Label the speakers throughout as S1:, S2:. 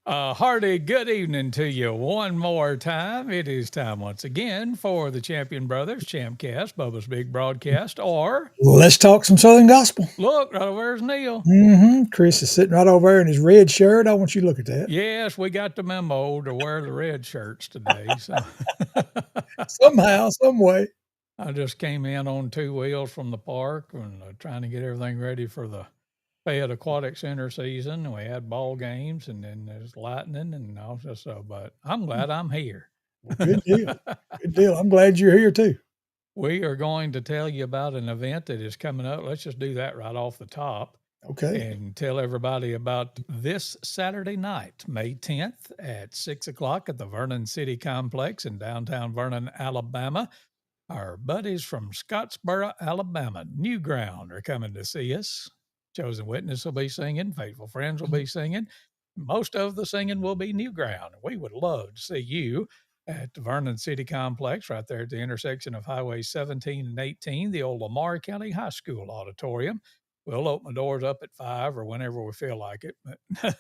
S1: A hearty good evening to you one more time. It is time once again for the Champion Brothers ChampCast, Bubba's Big Broadcast, or
S2: Let's talk some Southern Gospel.
S1: look, right over there's Neil.
S2: Chris is sitting right over there in his red shirt. I want you to look at that.
S1: Yes, we got the memo to wear the red shirts today. So
S2: Somehow, some way.
S1: I just came in on two wheels from the park and trying to get everything ready for the Fayette Aquatic Center season. We had ball games and then there's lightning and all just so. But I'm glad I'm here.
S2: Well, good deal. Good deal. I'm glad you're here too.
S1: We are going to tell you about an event that is coming up. Let's just do that right off the top.
S2: Okay.
S1: And tell everybody about this Saturday night, May 10th at 6 o'clock at the Vernon City Complex in downtown Vernon, Alabama. Our buddies from Scottsboro, Alabama, New Ground, are coming to see us. Chosen Witness will be singing. Faithful Friends will be singing. Most of the singing will be New Ground. We would love to see you at the Vernon City Complex right there at the intersection of Highway 17 and 18, the old Lamar County High School auditorium. We'll open the doors up at 5 or whenever we feel like it. But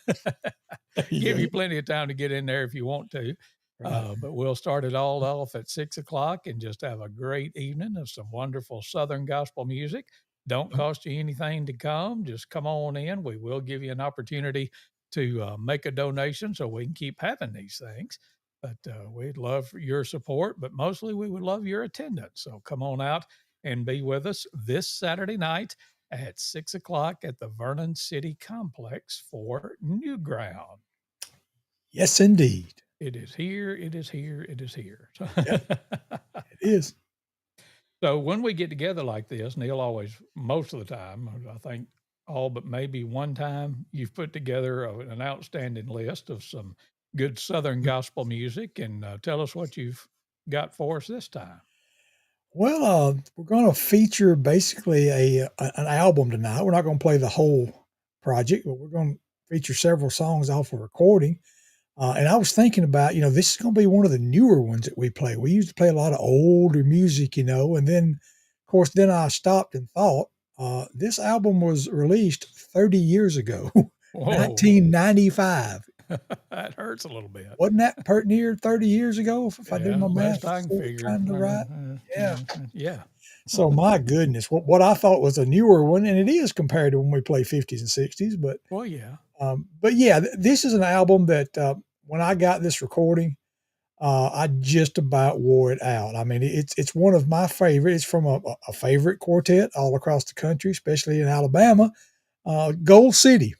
S1: give you plenty of time to get in there if you want to. Right. But we'll start it all off at 6 o'clock and just have a great evening of some wonderful Southern gospel music. Don't cost you anything to come. Just come on in. We will give you an opportunity to make a donation so we can keep having these things. But we'd love your support, but mostly we would love your attendance. So come on out and be with us this Saturday night at 6 o'clock at the Vernon City Complex for New Ground.
S2: Yes, indeed.
S1: It is here. It is here. It is here.
S2: Yep, it is.
S1: So when we get together like this, Neil always, most of the time, I think all but maybe one time, you've put together an outstanding list of some good Southern gospel music. And tell us what you've got for us this time.
S2: Well, we're going to feature basically an album tonight. We're not going to play the whole project, but we're going to feature several songs off a recording. And I was thinking about, this is going to be one of the newer ones that we play. We used to play a lot of older music, and then, of course, then I stopped and thought, this album was released 30 years ago, 1995.
S1: That hurts a little bit.
S2: Wasn't that near 30 years ago? If I did my math,
S1: I can figure.
S2: Kind of right.
S1: Yeah.
S2: So my goodness, what I thought was a newer one, and it is compared to when we play 50s and 60s, but
S1: well, yeah.
S2: But yeah, this is an album that when I got this recording, I just about wore it out. I mean, it's one of my favorites. It's from a favorite quartet all across the country, especially in Alabama, Gold City.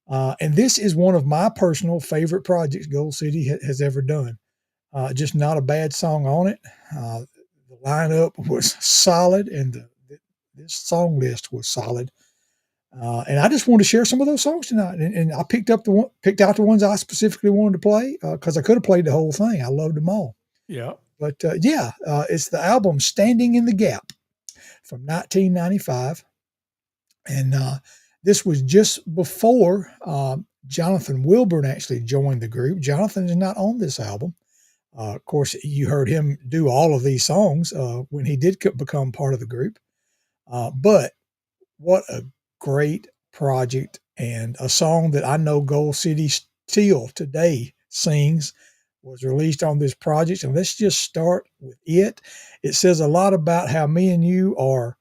S2: And this is one of my personal favorite projects Gold City has ever done. Just not a bad song on it. The lineup was solid, and this song list was solid. And I just wanted to share some of those songs tonight. And I picked out the ones I specifically wanted to play because I could have played the whole thing. I loved them all.
S1: Yeah.
S2: But it's the album Standing in the Gap from 1995. And this was just before Jonathan Wilburn actually joined the group. Jonathan is not on this album. Of course, you heard him do all of these songs when he did become part of the group. But what a great project, and a song that I know Gold City still today sings was released on this project. And let's just start with it. It says a lot about how me and you are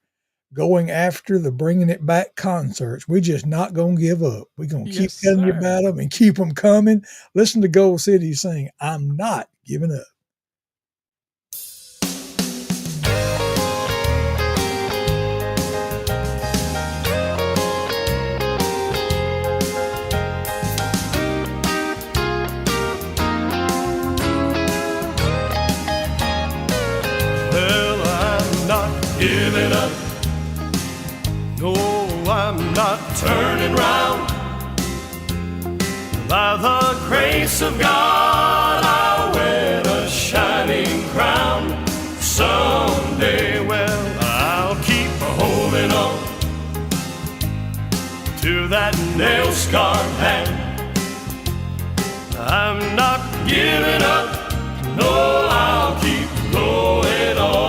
S2: going after the Bringing It Back concerts. We're just not going to give up. We're going to keep telling you about them and keep them coming. Listen to Gold City sing, I'm not giving up.
S3: Giving up. No, I'm not turning round. By the grace of God, I'll wear a shining crown. Someday, well, I'll keep holding on to that nail-scarred hand. I'm not giving up. No, I'll keep going on.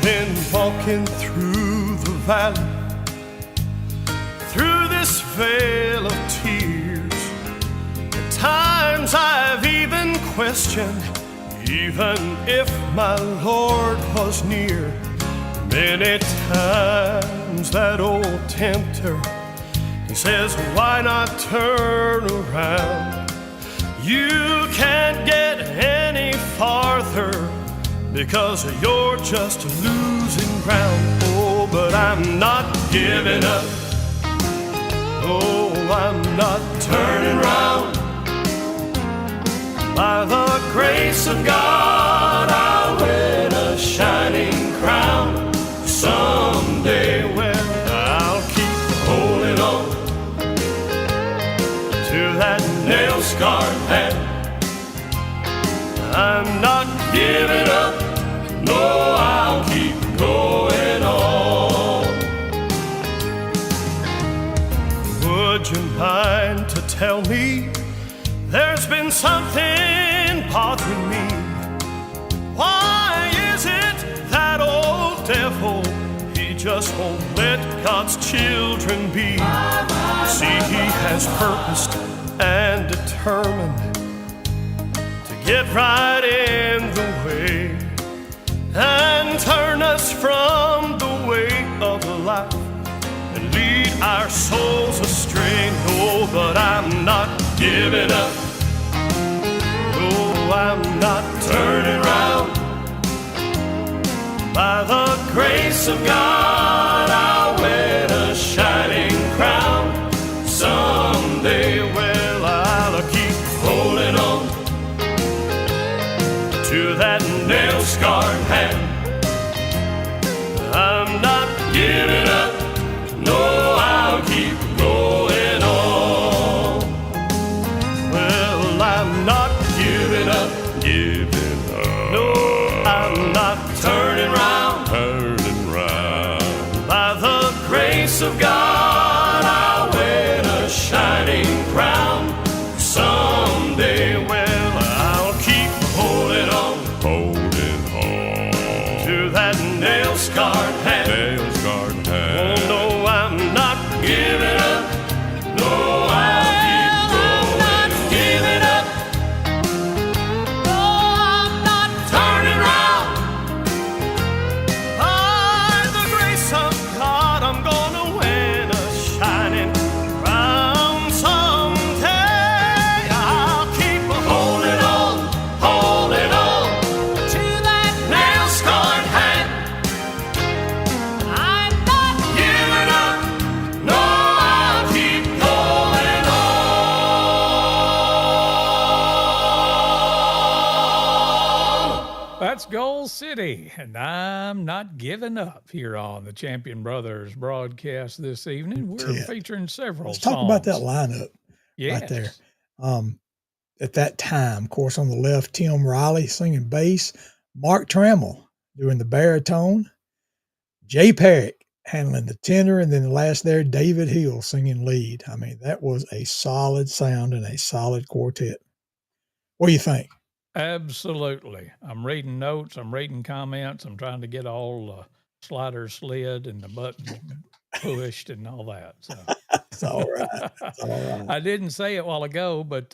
S3: Been walking through the valley, through this vale question, even if my Lord was near. Many times that old tempter, he says, why not turn around? You can't get any farther because you're just losing ground. Oh, but I'm not giving up. Oh, I'm not turning around. By the grace of God, I'll win a shining crown. Someday, well, I'll keep holding on to that nail-scarred hand. I'm not giving up. No, I'll keep going on. Would you mind to tell me there's been something bothering me? Why is it that old devil, he just won't let God's children be? See, he has purposed and determined to get right in the way and turn us from the way of life and lead our souls astray. No, but I'm not giving up. No, I'm not turning around. By the grace of God, I'll win a shining crown. Someday, well, I'll keep holding on to that nail-scarred hand. I'm not giving up. No, I'll keep going on. Well, I'm not giving up. No, I'm not turning round. By the grace of God, I'll win a shining crown. Someday, well, I'll keep holding on to that nail-scarred hand. Oh, no, I'm not giving up. No, I'll keep going. Not giving up. No, I'm not turning round. By the grace of God, I'm gonna win a shining crown. Someday I'll keep holding on to that nail-scarred hand. I'm not giving up. No, I'll keep going on.
S1: That's Goal City, and I'm not giving up here on the Champion Brothers broadcast this evening. We're
S2: Yeah.
S1: featuring several
S2: Let's
S1: songs.
S2: talk about that lineup
S1: Yes.
S2: right there. At that time, of course, on the left, Tim Riley singing bass, Mark Trammell doing the baritone, Jay Perrick handling the tenor, and then the last there, David Hill singing lead. I mean, that was a solid sound and a solid quartet. What do you think?
S1: Absolutely. I'm reading notes, I'm reading comments, I'm trying to get all the sliders slid and the buttons pushed and all that. So
S2: It's all right. It's all right.
S1: I didn't say it a while ago, but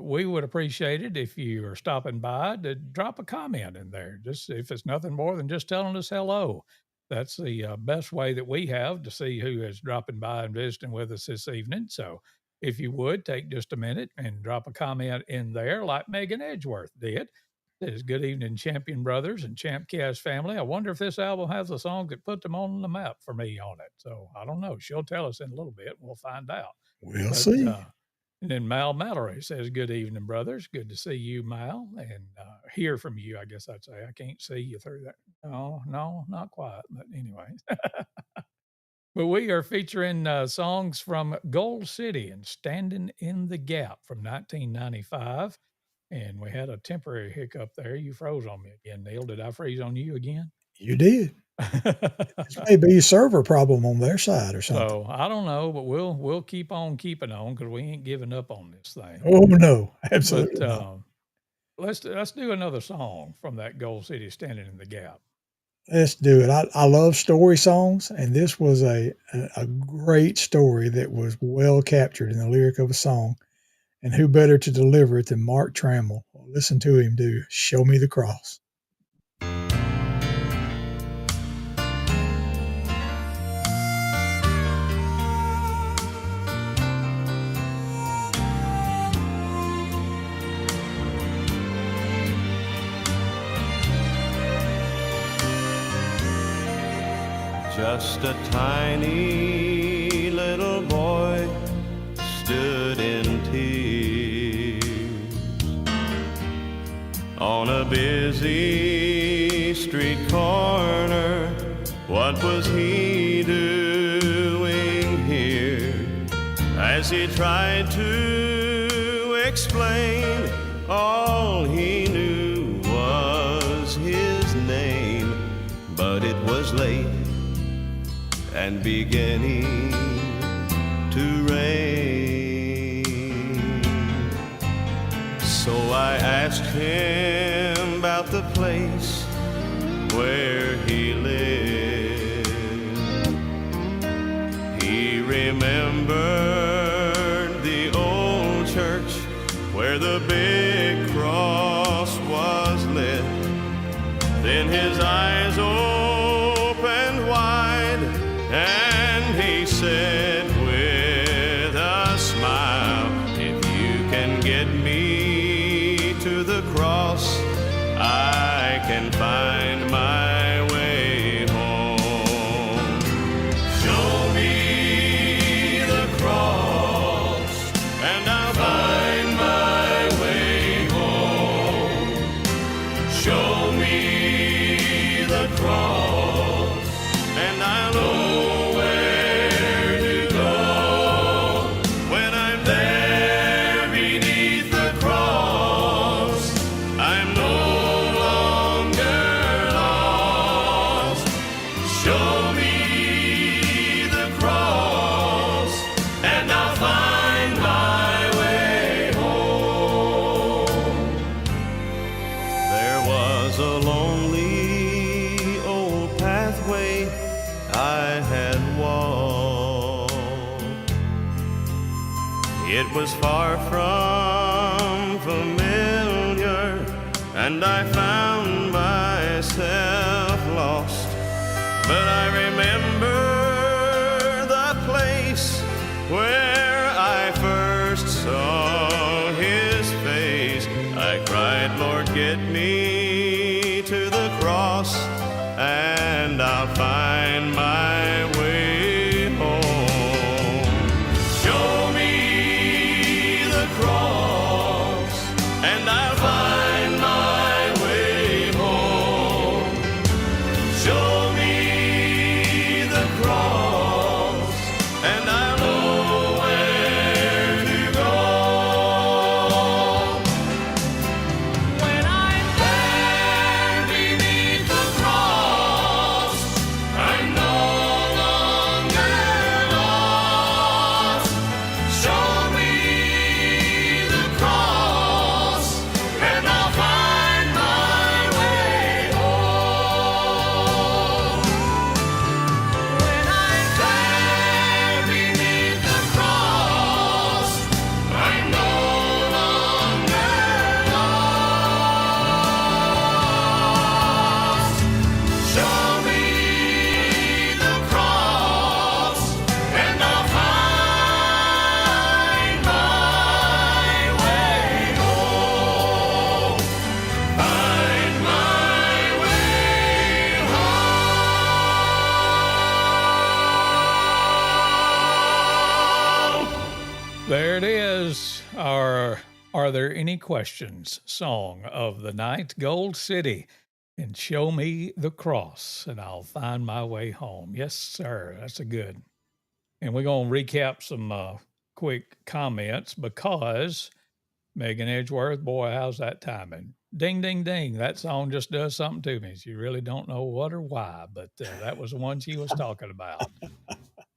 S1: we would appreciate it if you are stopping by to drop a comment in there. Just if it's nothing more than just telling us hello. That's the best way that we have to see who is dropping by and visiting with us this evening. So if you would take just a minute and drop a comment in there, like Megan Edgeworth did. It is good evening, Champion Brothers and ChampCast family. I wonder if this album has a song that put them on the map for me on it. So I don't know. She'll tell us in a little bit. We'll find out.
S2: We'll
S1: But,
S2: see.
S1: and then Mal Mallory says, good evening, brothers. Good to see you, Mal, and hear from you, I guess I'd say. I can't see you through that. No, not quite. But anyway. But we are featuring songs from Gold City and Standing in the Gap from 1995. And we had a temporary hiccup there. You froze on me again, Neil. Did I freeze on you again?
S2: You did. This may be a server problem on their side or something.
S1: So I don't know, but we'll keep on keeping on because we ain't giving up on this thing.
S2: Oh no, absolutely
S1: But
S2: not.
S1: let's do another song from that Gold City Standing in the Gap.
S2: Let's do it. I love story songs, and this was a great story that was well captured in the lyric of a song. And who better to deliver it than Mark Trammell? Well, listen to him do Show Me the Cross.
S3: Just a tiny little boy stood in tears on a busy street corner. What was he doing here? As he tried to explain, all he knew was his name, but it was late and beginning to rain. So I asked him about the place where he lived. He remembered the old church where the big cross was lit. Then his eyes opened wide, and he said with a smile, if you can get me to the cross, I can find my way home. Show me the cross, and I'll find my way home. Show me the cross, and I'll know it was far from familiar, and I found myself lost. But I remember the place where I first saw his face. I cried, Lord, get me to the cross, and I'll find my way home. Show me cross, and I'll find my way home. Show me the cross, and I'll know where to go. When I'm there beneath the cross, I'm no longer lost. Show me
S1: There it is, our Are There Any Questions song of the night, Gold City, and Show Me the Cross, and I'll find my way home. Yes, sir, that's a good. And we're going to recap some quick comments because Megan Edgeworth, boy, how's that timing? Ding, ding, ding. That song just does something to me. You really don't know what or why, but that was the one she was talking about.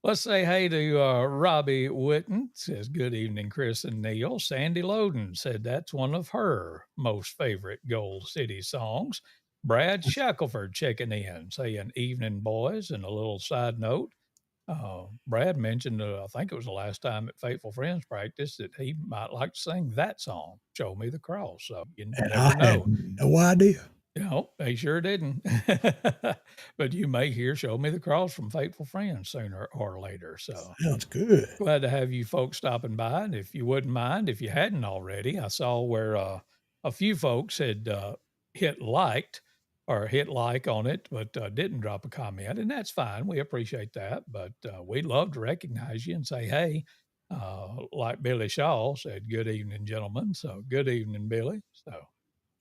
S1: Let's say hey to Robbie Witten. Says, good evening, Chris and Neil. Sandy Loden said that's one of her most favorite Gold City songs. Brad Shackelford checking in, saying, evening, boys. And a little side note, Brad mentioned, I think it was the last time at Faithful Friends practice, that he might like to sing that song, Show Me the Cross. So you
S2: And
S1: never
S2: I had
S1: know.
S2: no idea.
S1: They sure didn't. But you may hear Show Me the Cross from Faithful Friends sooner or later. So
S2: Sounds good.
S1: glad to have you folks stopping by. And if you wouldn't mind, if you hadn't already, I saw where a few folks had hit liked or hit like on it, but didn't drop a comment. And that's fine. We appreciate that. But we'd love to recognize you and say, hey, like Billy Shaw said, good evening, gentlemen. So good evening, Billy. So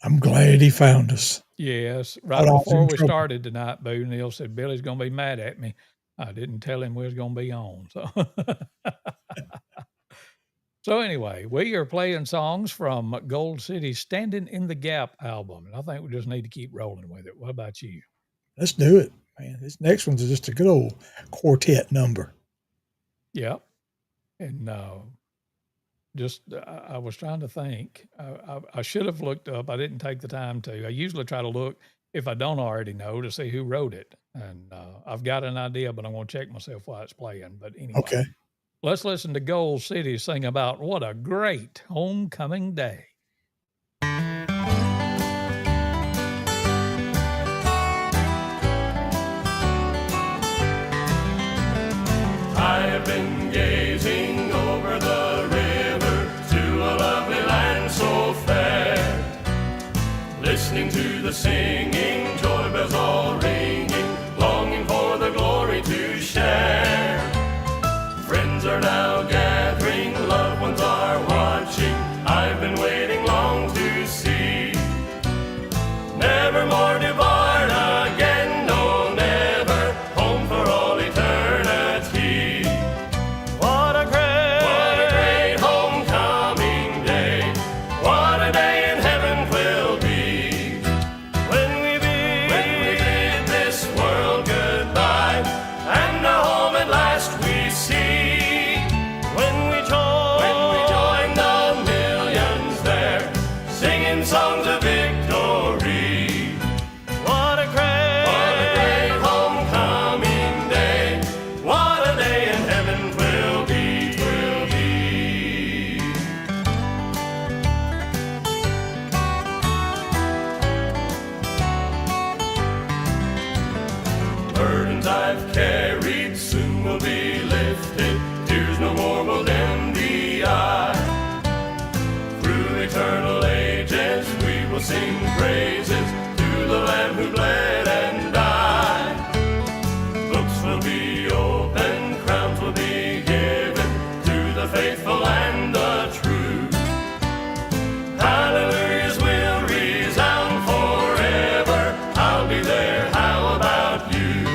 S2: I'm glad he found us.
S1: yes,
S2: Thought
S1: right
S2: I was
S1: before
S2: in
S1: we
S2: trouble.
S1: started tonight, Boo, Neil said Billy's going to be mad at me. I didn't tell him we was going to be on. So, so anyway, we are playing songs from Gold City's "Standing in the Gap" album, and I think we just need to keep rolling with it. What about you?
S2: Let's do it, man. This next one's just a good old quartet number.
S1: Yep. And just I was trying to think. I should have looked up. I didn't take the time to. I usually try to look if I don't already know to see who wrote it, and I've got an idea, but I'm going to check myself while it's playing. But anyway,
S2: Okay.
S1: let's listen to Gold City sing about what a great homecoming day.
S3: I have been gazing over the river to a lovely land so fair, listening to the singing, joy bells all ringing, longing for the glory to share. Friends are now gathering, loved ones are watching, I've been waiting long to see. Never more to part again, no never, home for all eternity. What a great homecoming day, what a day in heaven 'twill be, when we bid this world goodbye, and a home at last we see. When we join the millions there, singing songs of victory. What a great homecoming day, what a day in heaven 'twill be, 'twill be. Burdens I've carried soon will be lifted, tears no more will dim the eye. Through eternal ages we will sing praises to the Lamb who bled and died. Books will be opened, crowns will be given to the faithful and the true. Hallelujahs will resound forever, I'll be there, how about you?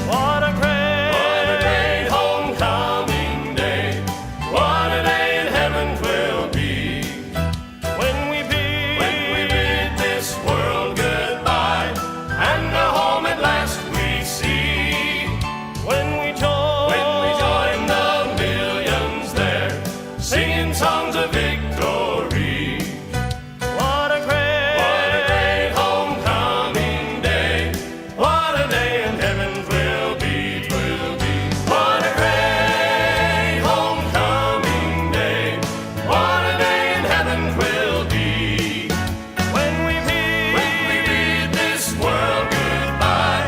S3: What a great homecoming day, what a day in heaven 'twill be, when we bid this world goodbye, and a home at last we see. When we join the millions there, singing songs of victory. What a great homecoming day, what a day in heaven 'twill be, 'twill be. What a great homecoming day, what a day in heaven 'twill be, when we bid this world goodbye,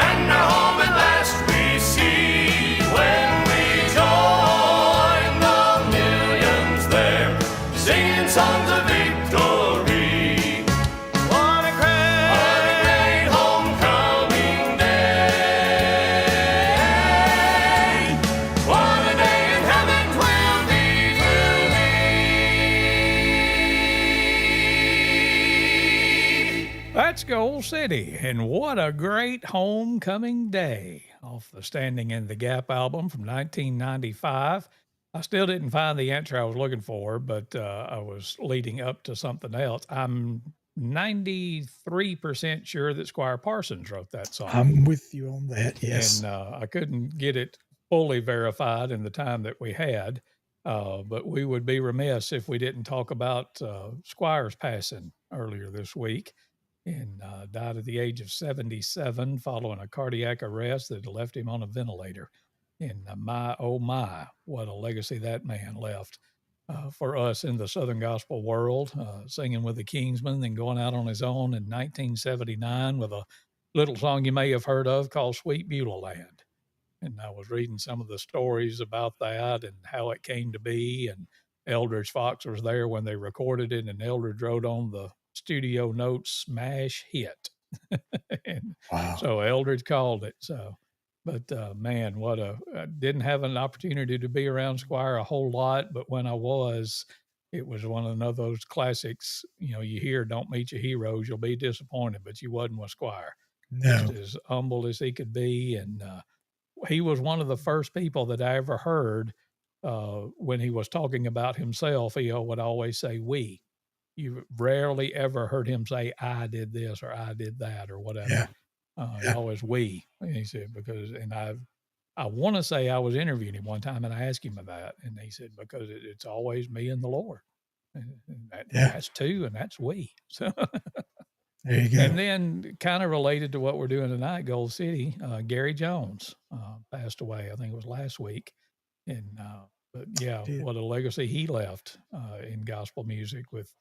S3: and our home at last we see. When we join the millions there, singing songs of victory. What a great homecoming day, what a day in heaven 'twill be, 'twill be.
S1: That's Gold City, and what a great homecoming day off the Standing in the Gap album from 1995. I still didn't find the answer I was looking for, but I was leading up to something else. I'm 93% sure that Squire Parsons wrote that song.
S2: I'm with you on that. Yes.
S1: And I couldn't get it fully verified in the time that we had, but we would be remiss if we didn't talk about Squire's passing earlier this week, and died at the age of 77 following a cardiac arrest that left him on a ventilator. And my, oh my, what a legacy that man left for us in the Southern gospel world, singing with the Kingsmen, then going out on his own in 1979 with a little song you may have heard of called Sweet Beulah Land. And I was reading some of the stories about that and how it came to be. And Eldridge Fox was there when they recorded it, and Eldridge wrote on the studio notes, smash hit. And
S2: Wow.
S1: so Eldridge called it. So, but man, what I didn't have an opportunity to be around Squire a whole lot, but when I was, it was one of those classics. You hear, "Don't meet your heroes, you'll be disappointed," but you wasn't with Squire. Just
S2: No.
S1: as humble as he could be, and he was one of the first people that I ever heard when he was talking about himself. He would always say "we." You rarely ever heard him say "I did this" or "I did that" or
S2: Yeah.
S1: whatever. He
S2: Yeah.
S1: always "we." And he said because, and I want to say I was interviewing him one time and I asked him about, and he said because it's always me and the Lord, and
S2: Yeah.
S1: that's two, and that's we. So
S2: There you
S1: and
S2: go.
S1: then, kind of related to what we're doing tonight, Gold City, Gary Jones passed away. I think it was last week, and but yeah,
S2: Did.
S1: what a legacy he left in gospel music with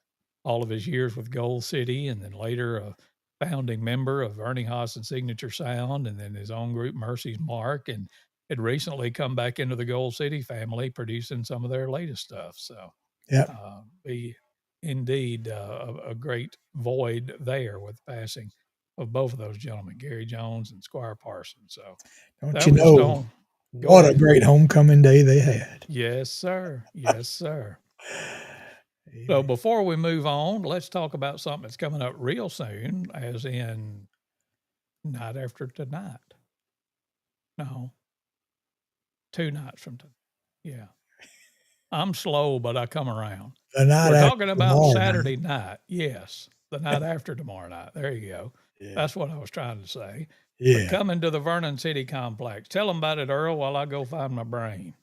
S1: all of his years with Gold City, and then later a founding member of Ernie Haas and Signature Sound, and then his own group Mercy's Mark, and had recently come back into the Gold City family, producing some of their latest stuff. So
S2: Yep.
S1: be indeed a great void there with the passing of both of those gentlemen, Gary Jones and Squire Parsons. So
S2: Don't
S1: that
S2: you
S1: was just
S2: know
S1: on. Go
S2: what a
S1: ahead.
S2: great homecoming day they had?
S1: Yes, sir. Yes, sir. So
S2: Amen.
S1: before we move on, let's talk about something that's coming up real soon, as in night after tonight. No, 2 nights from tonight. Yeah. I'm slow, but I come around.
S2: The night
S1: We're
S2: after
S1: talking about
S2: tomorrow night.
S1: Saturday night. Yes, the night after tomorrow night. There you go.
S2: Yeah.
S1: That's what I was trying to say. But
S2: Yeah.
S1: coming to the Vernon City Complex. Tell them about it, Earl, while I go find my brain.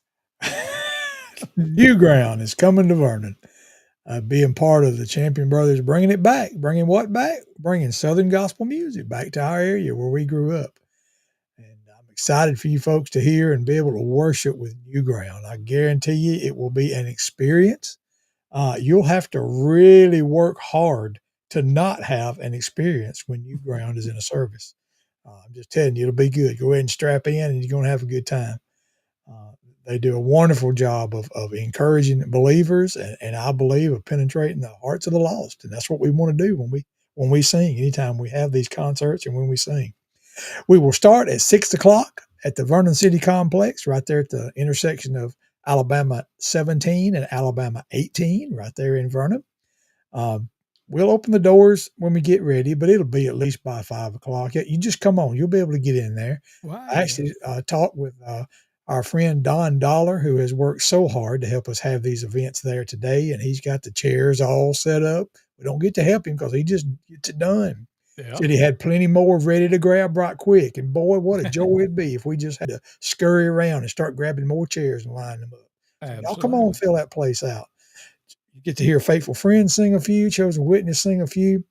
S2: New ground is coming to Vernon. Being part of the Champion Brothers, bringing it back. Bringing what back? Bringing Southern gospel music back to our area where we grew up. And I'm excited for you folks to hear and be able to worship with new ground. I guarantee you it will be an experience. You'll have to really work hard to not have an experience when new ground is in a service. I'm just telling you, it'll be good. Go ahead and strap in, and you're going to have a good time. Uh, they do a wonderful job of encouraging believers, and I believe of penetrating the hearts of the lost. And that's what we want to do when we sing. Anytime we have these concerts and when we sing, we will start at 6 o'clock at the Vernon City Complex, right there at the intersection of Alabama 17 and Alabama 18, right there in Vernon. Um, we'll open the doors when we get ready, but it'll be at least by 5 o'clock. You just come on; you'll be able to get in there. I
S1: Why?
S2: actually talked with our friend Don Dollar, who has worked so hard to help us have these events there today, and he's got the chairs all set up. We don't get to help him because he just gets it done.
S1: Yep.
S2: Said he had plenty more ready to grab right quick. And boy, what a joy it'd be if we just had to scurry around and start grabbing more chairs and lining them up. So y'all come on and
S1: Absolutely.
S2: fill that place out. You get to hear Faithful Friends sing a few, Chosen Witness sing a few,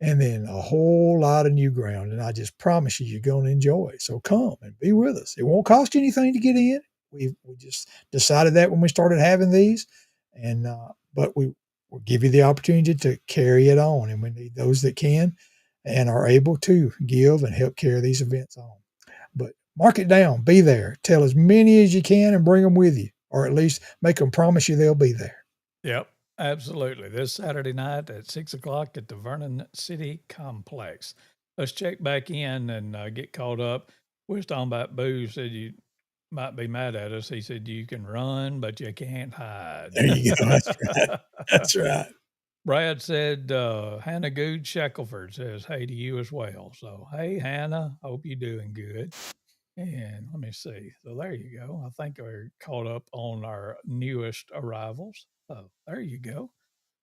S2: and then a whole lot of new ground. And I just promise you, you're going to enjoy it. So come and be with us. It won't cost you anything to get in. We just decided that when we started having these, and but we will give you the opportunity to carry it on, and we need those that can and are able to give and help carry these events on. But mark it down, be there, tell as many as you can, and bring them with you, or at least make them promise you they'll be there.
S1: Yep. Absolutely. This Saturday night at 6 o'clock at the Vernon City Complex. Let's check back in and get caught up. We was talking about Boo said you might be mad at us. He said you can run, but you can't hide.
S2: There you go. That's right. That's right.
S1: Brad said, Hannah Good Shackelford says, hey to you as well. So, hey, Hannah, hope you're doing good. And let me see. So, there you go. I think we're caught up on our newest arrivals. So, there you go.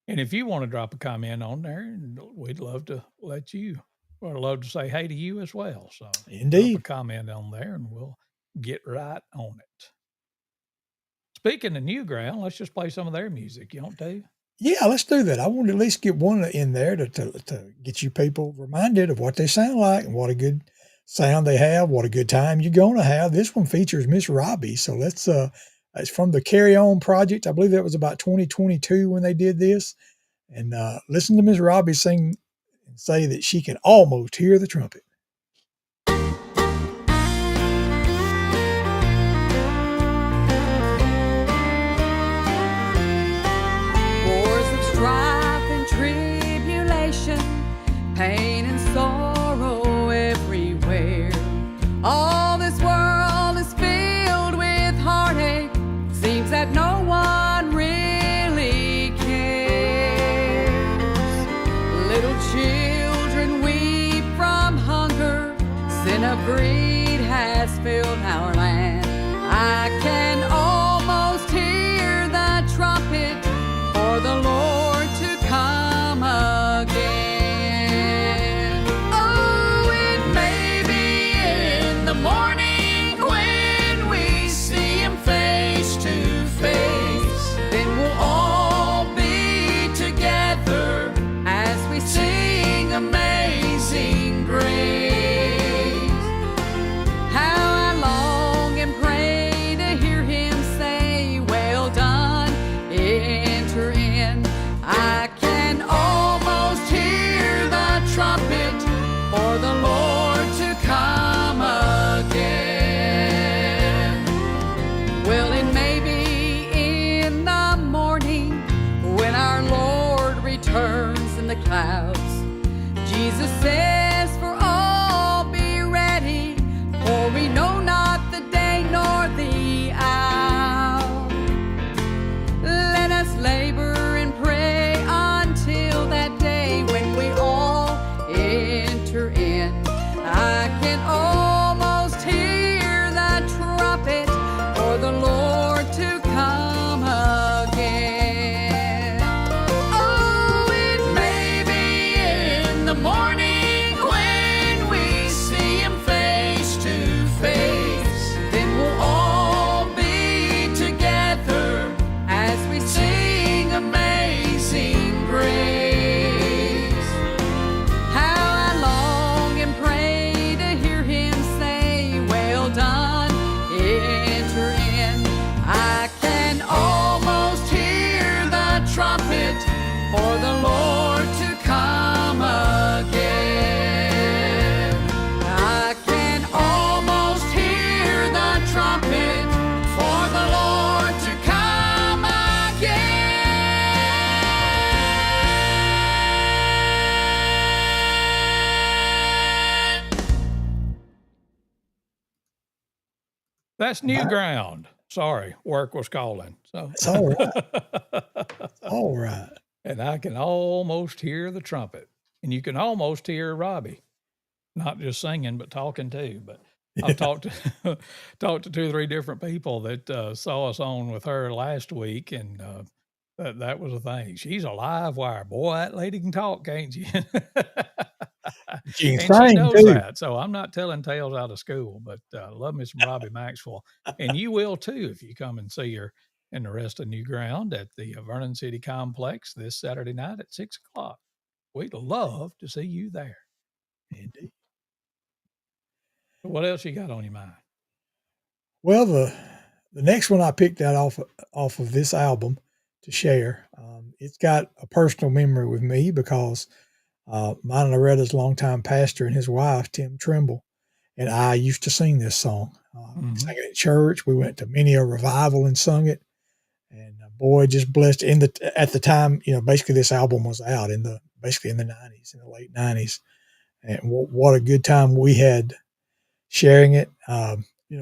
S1: And if you want to drop a comment on there, we'd love to let you, or love to say hey to you as well. So, drop a
S2: Indeed.
S1: comment on there and we'll get right on it. Speaking of new ground, let's just play some of their music. You want to?
S2: Yeah, let's do that. I want to at least get one in there to get you people reminded of what they sound like and what a good sound they have. What a good time you're going to have. This one features Miss Robbie. So let's, it's from the Carry On project. I believe that was about 2022 when they did this. And listen to Miss Robbie sing and say that she can almost hear the trumpet.
S4: Strife and tribulation, pain and sorrow everywhere. All this world is filled with heartache. Seems that no one really cares. Little children weep from hunger. Sin of greed has filled our land. I can almost hear the trumpet for the Lord to come again. Oh, it may be in the morning when we see Him face to face. Then we'll all be together as we sing Amazing Grace. How I long and pray to hear Him say, well done, enter in. I can almost hear the trumpet for the Lord to come again. Well, it may be in the morning when our Lord returns in the clouds. Jesus says for all be ready, for we know not the day nor the hour. Let us labor and pray until that day when we all enter in. I can almost hear the trumpet for the Lord to come again. Oh, it may be in the morning when we see Him face to face. Then we'll all be together as we sing Amazing Grace. How I long and pray to hear Him say, well done, enter in. I can almost hear the trumpet for the Lord to come again. I can almost hear the trumpet for the Lord to come again.
S1: That's New Ground. Sorry, work was calling. So
S2: It's all right. All right.
S1: and I can almost hear the trumpet. And you can almost hear Robbie, not just singing, but talking too. But I've talked to talked to 2 or 3 different people that saw us on with her last week, and that was a thing. She's a live wire. Boy, that lady can talk, can't she?
S2: She can
S1: And she
S2: sing
S1: knows
S2: too.
S1: that. So I'm not telling tales out of school, but love Miss Robbie Maxwell. And you will too if you come and see her and the rest of New Ground at the Vernon City Complex this Saturday night at 6 o'clock. We'd love to see you there.
S2: Indeed.
S1: What else you got on your mind?
S2: Well, the next one I picked out off of this album to share. It's got a personal memory with me because mine and Loretta's longtime pastor and his wife, Tim Trimble, and I used to sing this song. We sang it at church. We went to many a revival and sung it. And boy, just blessed at the time, basically this album was out basically in the 90s, in the late 90s. And what a good time we had sharing it. If you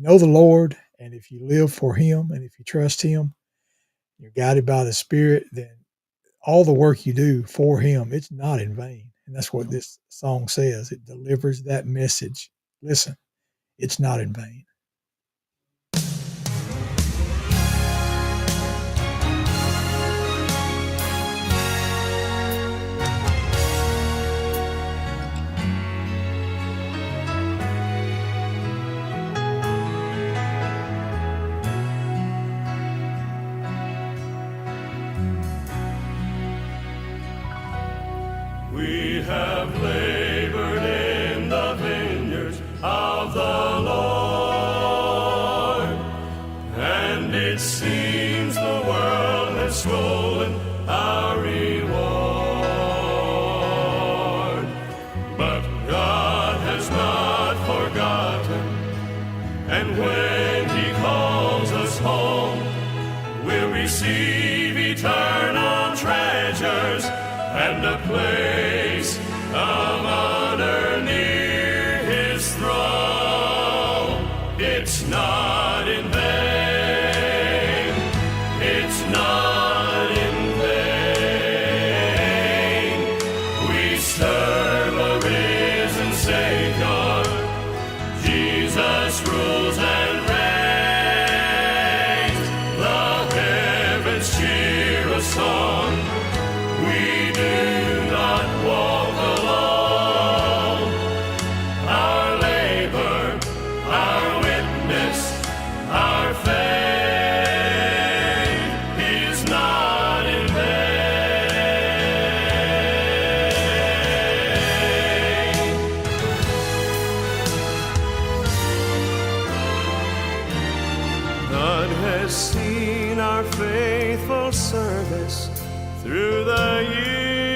S2: know the Lord and if you live for Him and if you trust Him, you're guided by the Spirit, then all the work you do for Him, it's not in vain. And that's what this song says. It delivers that message. Listen, it's not in vain.
S3: We have labored in the vineyard seems the world has stolen our reward. But God has not forgotten, and when He calls us home, we'll receive eternal treasures and a place of honor near His throne. It's not in vain. It's not in vain. We serve a risen Savior. Jesus rules and reigns. The heavens cheer us on. We do not walk alone. Our labor, our witness, our faith is not in vain. God has seen our faithful service through the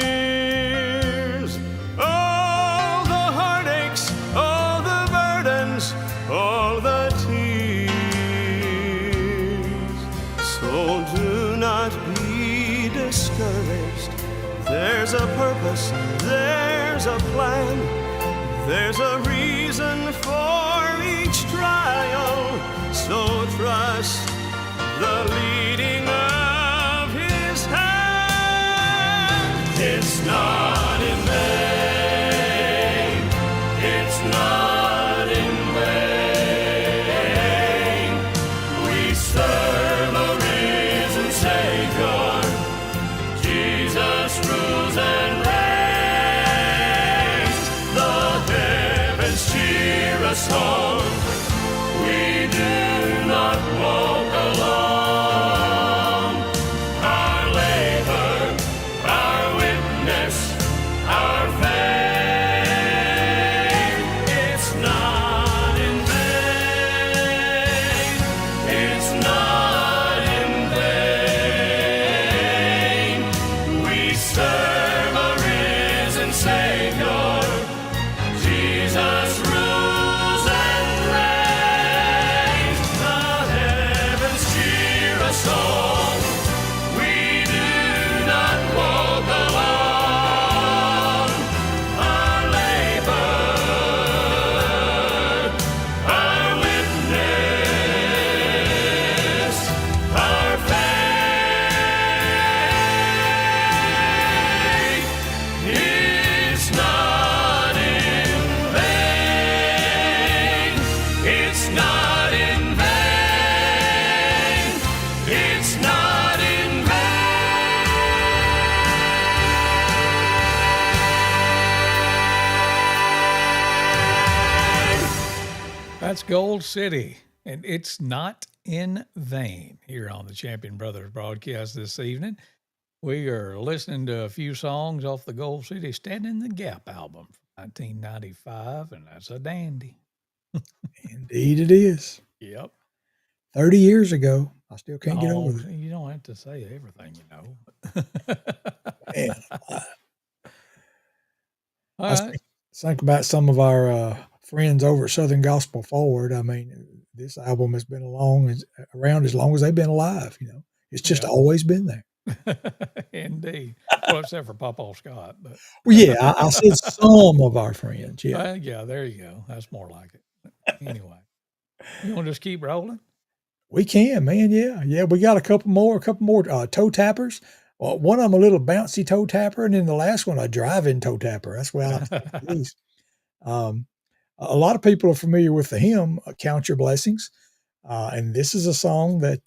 S3: years. All the heartaches, all the burdens, all the tears. So do not be discouraged. There's a purpose, there's a plan, there's a reason for each trial. So trust the leading of His hand. It's not in vain. It's not in vain. We serve a risen Savior. Jesus rules and reigns. The heavens cheer us on. We do not walk alone. Our labor, our witness, our faith, it's not in vain. It's not in vain. We serve a risen Savior. Jesus rules and reigns. The heavens cheer us on. We do not walk alone. Our labor, our witness, our faith is not in vain. It's not in vain. It's not in vain.
S1: That's Gold City, and it's not in vain here on the Champion Brothers broadcast this evening. We are listening to a few songs off the Gold City Stand in the Gap album from 1995, and that's a dandy.
S2: Indeed, it is.
S1: Yep.
S2: 30 years ago. I still can't get over it.
S1: You don't have to say everything, you know.
S2: Man,
S1: All
S2: I
S1: right.
S2: think about some of our friends over at Southern Gospel Forward. I mean, this album has been around as long as they've been alive. You know, it's just
S1: Yeah.
S2: always been there.
S1: Indeed. Well, except for Papa Scott, but
S2: Well, yeah, I said some of our friends. Yeah,
S1: yeah, there you go. That's more like it. Anyway, you want to just keep rolling?
S2: we can, man. Yeah. We got a couple more toe tappers. Well, one of them a little bouncy toe tapper, and then the last one a driving toe tapper. That's where I like to take these. A lot of people are familiar with the hymn "Count Your Blessings," and this is a song that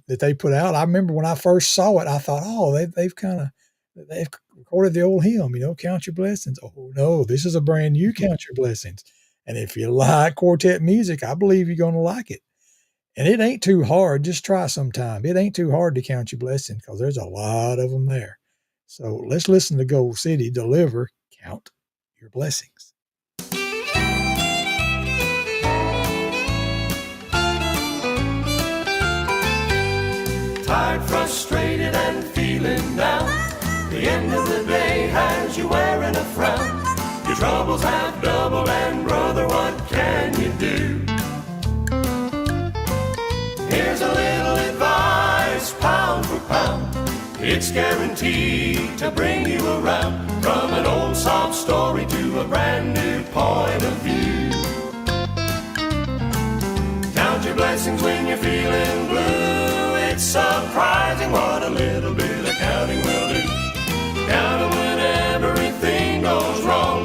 S2: they put out. I remember when I first saw it, I thought, "Oh, they've recorded the old hymn, you know, Count Your Blessings." Oh no, this is a brand new Count Your Blessings. And if you like quartet music, I believe you're going to like it. And it ain't too hard. Just try sometime. It ain't too hard to count your blessings because there's a lot of them there. So let's listen to Gold City deliver Count Your Blessings.
S3: tired, frustrated, and feeling down. The end of the day has you wearing a frown. Your troubles have doubled, and brother, what can you do? Here's a little advice, pound for pound. It's guaranteed to bring you around. From an old sob story to a brand new point of view. Count your blessings when you're feeling blue. It's surprising what a little bit of counting will do. Count 'em when everything goes wrong.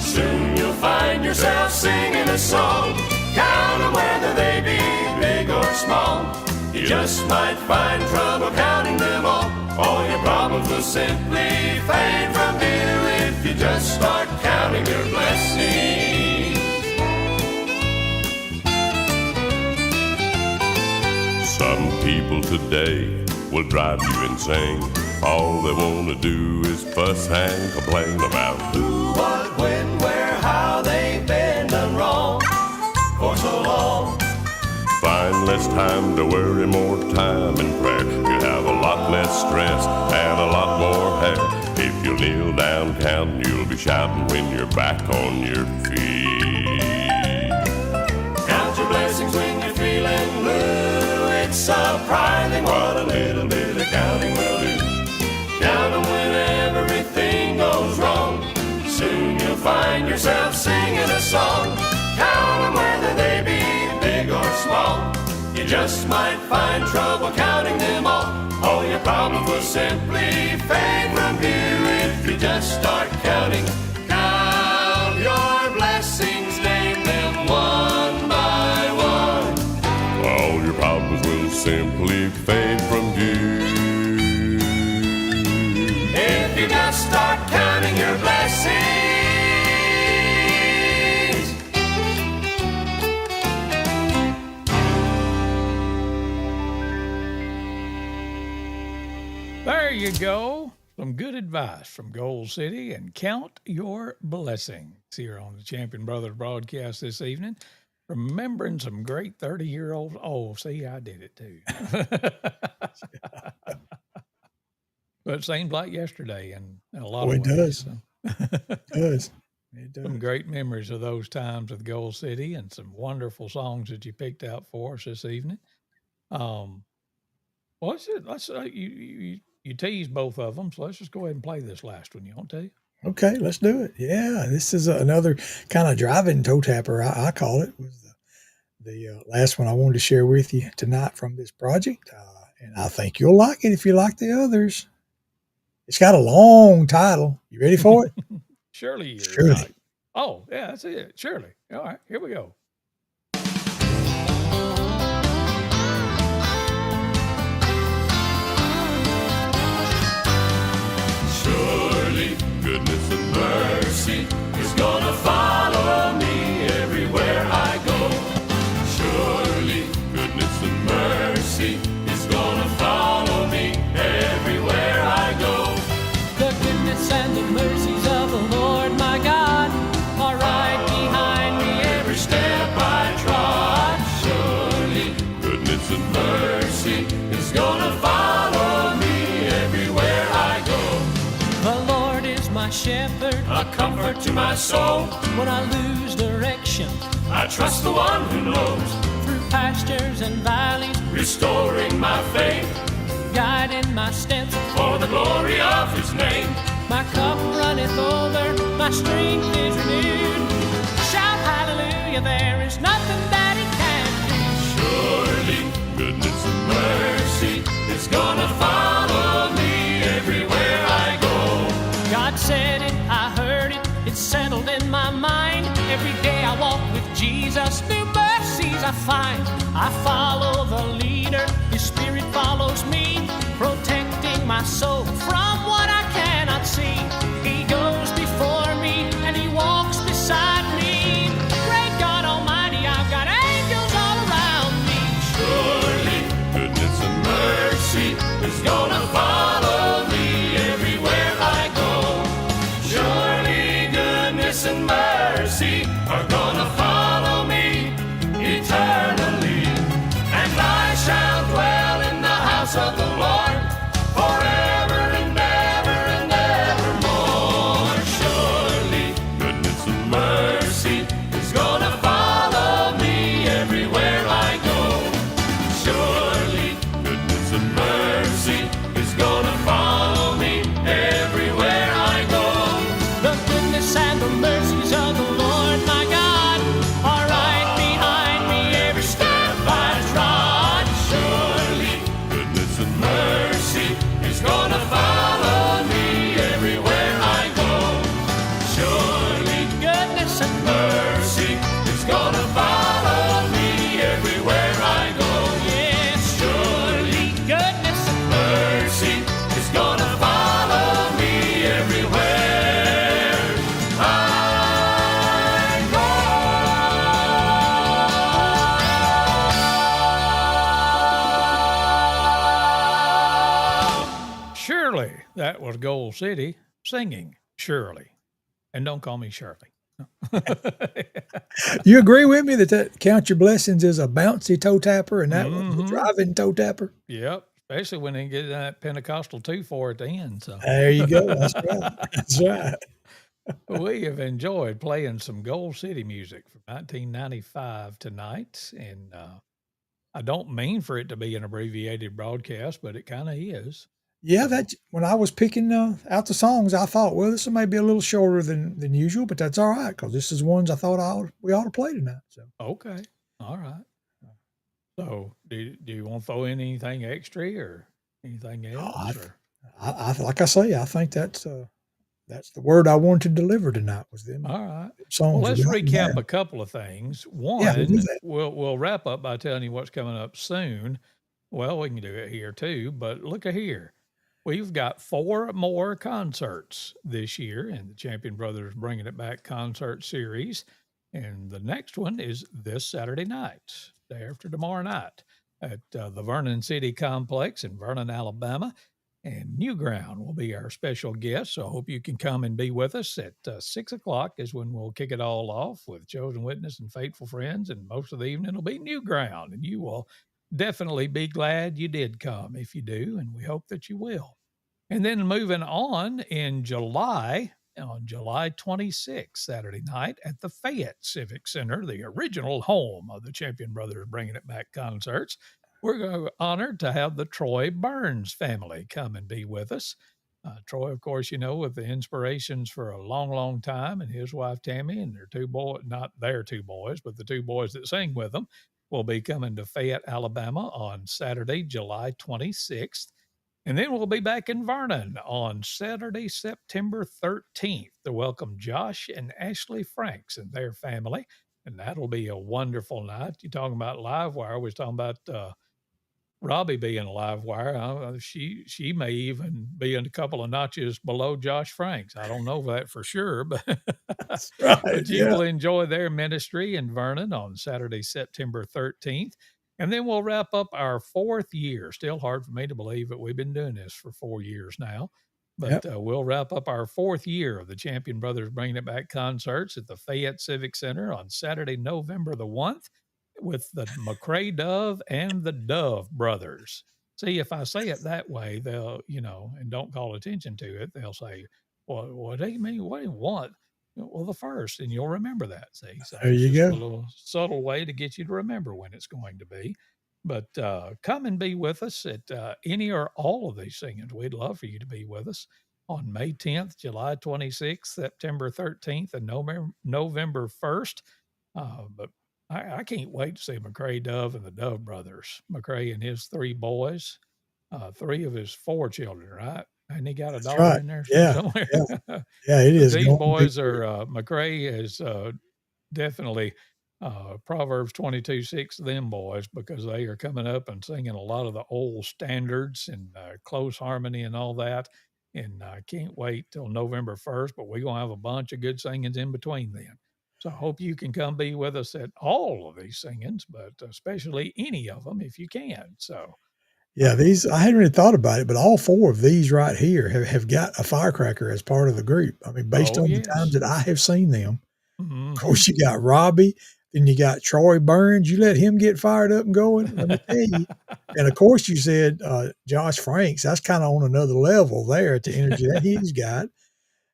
S3: Soon you'll find yourself singing a song. Count 'em whether they be big or small. You just might find trouble counting them all. All your problems will simply fade from view if you just start counting your blessings. Some people today will drive you insane. All they want to do is fuss and complain about who, what, when, where, how they've been done wrong for so long. Find less time to worry, more time in prayer. You have a lot less stress and a lot more hair. If you kneel down counting, you'll be shouting when you're back on your feet. Count your blessings when you're feeling blue. It's surprising what a little bit of counting will do. Count 'em when everything goes wrong. Soon you'll find yourself singing a song. Count 'em whether they be big or small. You just might find trouble counting them all. All your problems will simply fade from view if you just start counting. Count your blessings, name them one by one. All your problems will simply fade from view if you just start counting your blessings.
S1: There you go. Some good advice from Gold City, and count your blessings here on the Champion Brothers broadcast this evening. Remembering some great 30-year-olds. Oh, see, I did it too. But it seems like yesterday in a lot of
S2: it
S1: ways.
S2: does.
S1: So.
S2: It does. It does.
S1: Some great memories of those times with Gold City, and some wonderful songs that you picked out for us this evening. Well, you teased both of them, so let's just go ahead and play this last one. You want to?
S2: Okay, let's do it. Yeah, this is another kind of driving toe tapper, I call it. Was the last one I wanted to share with you tonight from this project, and I think you'll like it if you like the others. It's got a long title. You ready for it?
S1: Surely you're
S2: Surely.
S1: right. Oh, yeah, that's it. Surely. All right, here we go.
S3: Surely goodness and mercy is gonna follow me everywhere I go. Surely goodness and mercy is gonna follow me everywhere I go.
S5: The goodness and the mercies of the Lord my God are right behind me
S3: Every step I trod, surely goodness and mercy is gonna follow me everywhere I go.
S5: The Lord is my shepherd.
S3: A comfort to my soul,
S5: When I lose direction,
S3: I trust the one who knows,
S5: through pastures and valleys,
S3: restoring my faith
S5: guiding my steps.
S3: for the glory of his name.
S5: My cup runneth over, my strength is renewed. Shout hallelujah, there is nothing that he can't do.
S3: Surely goodness and mercy is gonna follow me everywhere I go.
S5: God said it, I heard it, it's settled in my mind. Every day I walk with Jesus, new mercies I find. I follow the leader, his spirit follows me, protecting my soul from what I cannot see. He goes before me and he walks beside me. Great God Almighty, I've got angels all around me.
S3: Surely goodness and mercy is gonna follow me everywhere I go. Surely goodness and mercy are gonna follow me eternally, and I shall dwell in the house of the
S1: Surely that was Gold City singing Shirley. And don't call me Shirley.
S2: You agree with me that Count Your Blessings is a bouncy toe tapper and that one's a
S1: Mm-hmm.
S2: driving toe tapper?
S1: Yep. Especially when they get that Pentecostal 2-4 at the end. So
S2: There you go. That's right. That's right.
S1: we have enjoyed playing some Gold City music from 1995 tonight. And I don't mean for it to be an abbreviated broadcast, but it kind of is.
S2: Yeah,
S1: So,
S2: that when I was picking out the songs, I thought, well, this may be a little shorter than usual, but that's all right because this is ones I thought we ought to play tonight. So
S1: okay. All right. So, do you want to throw in anything extra or anything
S2: I,
S1: else? Or
S2: like I say, I think that's the word I wanted to deliver tonight was them
S1: all right. Well,
S2: songs.
S1: let's
S2: About
S1: recap
S2: now.
S1: a couple of things.
S2: Yeah, we'll do
S1: One,
S2: that.
S1: we'll wrap up by telling you what's coming up soon. Well, we can do it here too, but look at here. We've got 4 more concerts this year in the Champion Brothers Bringing It Back concert series. And the next one is this Saturday night, day after tomorrow night, at the Vernon City Complex in Vernon, Alabama. And New Ground will be our special guest. So I hope you can come and be with us at 6 o'clock is when we'll kick it all off with Chosen Witness and Faithful Friends. And most of the evening will be New Ground. And you will definitely be glad you did come if you do. And we hope that you will. And then moving on in July, on July 26th, Saturday night at the Fayette Civic Center, the original home of the Champion Brothers Bringing It Back concerts, we're honored to have the Troy Burns family come and be with us. Troy, of course, with the inspirations for a long, long time, and his wife Tammy and their 2 boys, not their 2 boys, but the 2 boys that sing with them, will be coming to Fayette, Alabama on Saturday, July 26th. And then we'll be back in Vernon on Saturday, September 13th to welcome Josh and Ashley Franks and their family. And that'll be a wonderful night. You're talking about Livewire. We was talking about Robbie being a live wire. She may even be a couple of notches below Josh Franks. I don't know that for sure, but
S2: That's right.
S1: but you
S2: Yeah.
S1: will enjoy their ministry in Vernon on Saturday, September 13th. And then we'll wrap up our 4th year. Still hard for me to believe that we've been doing this for 4 years now. But
S2: Yep.
S1: we'll wrap up our 4th year of the Champion Brothers Bringing It Back concerts at the Fayette Civic Center on Saturday, November the 1st with the McCrae Dove and the Dove Brothers. See, if I say it that way, they'll, and don't call attention to it, they'll say, well, what do you mean? What do you want? Well, the first, and you'll remember that. See, so
S2: There
S1: it's
S2: you
S1: just a
S2: go.
S1: little subtle way to get you to remember when it's going to be. But come and be with us at any or all of these singings. We'd love for you to be with us on May 10th, July 26th, September 13th, and November 1st. But I can't wait to see McCrae Dove and the Dove Brothers. McCrae and his 3 boys, 3 of his 4 children, right? And he got a
S2: That's
S1: daughter
S2: right.
S1: in there
S2: Yeah.
S1: somewhere.
S2: Yeah. Yeah. It
S1: But
S2: is
S1: these
S2: going to be
S1: boys
S2: good.
S1: are McCrae is definitely Proverbs 22:6 them boys because they are coming up and singing a lot of the old standards and close harmony and all that. And I can't wait till November 1st, but we're going to have a bunch of good singings in between then. So I hope you can come be with us at all of these singings, but especially any of them if you can. So,
S2: Yeah, these I hadn't really thought about it, but all 4 of these right here have got a firecracker as part of the group. I mean, based
S1: oh,
S2: on the times
S1: yes.
S2: that I have seen them, of
S1: Hmm.
S2: course, you got Robbie, then you got Troy Burns. You let him get fired up and going, let me tell you. And of course, you said Josh Franks. That's kind of on another level there at the energy that he's got.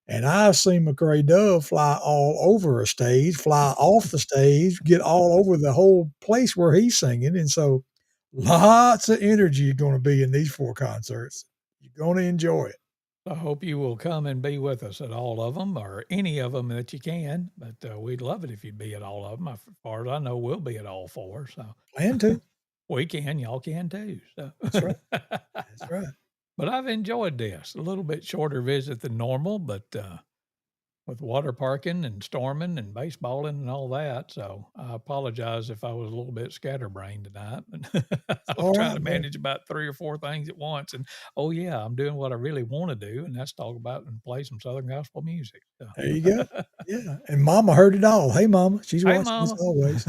S2: And I've seen McCrae Dove fly all over a stage, fly off the stage, get all over the whole place where he's singing. And so lots of energy going to be in these 4 concerts. You're going to enjoy it.
S1: I hope you will come and be with us at all of them or any of them that you can. But we'd love it if you'd be at all of them. As far as I know, we'll be at all 4. So
S2: Plan to.
S1: we can, y'all can too. So,
S2: That's right. That's right.
S1: but I've enjoyed this. A little bit shorter visit than normal, but with water parking and storming and baseballing and all that. So I apologize if I was a little bit scatterbrained tonight. I was
S2: All
S1: trying
S2: right,
S1: to
S2: man.
S1: manage about 3 or 4 things at once. And oh yeah, I'm doing what I really want to do, and that's talk about and play some Southern gospel music. So.
S2: There you go. Yeah. And Mama heard it all. Hey, Mama. She's
S1: Hey,
S2: watching this
S1: mama.
S2: always.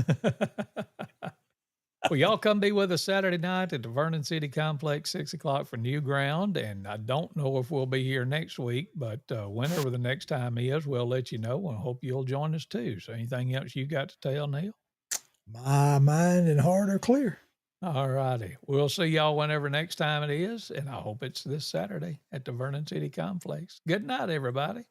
S1: Well, y'all come be with us Saturday night at the Vernon City Complex, 6 o'clock for New Ground. And I don't know if we'll be here next week, but whenever the next time is, we'll let you know. And hope you'll join us too. So anything else you got to tell, Neil?
S2: My mind and heart are clear.
S1: All righty. We'll see y'all whenever next time it is. And I hope it's this Saturday at the Vernon City Complex. Good night, everybody.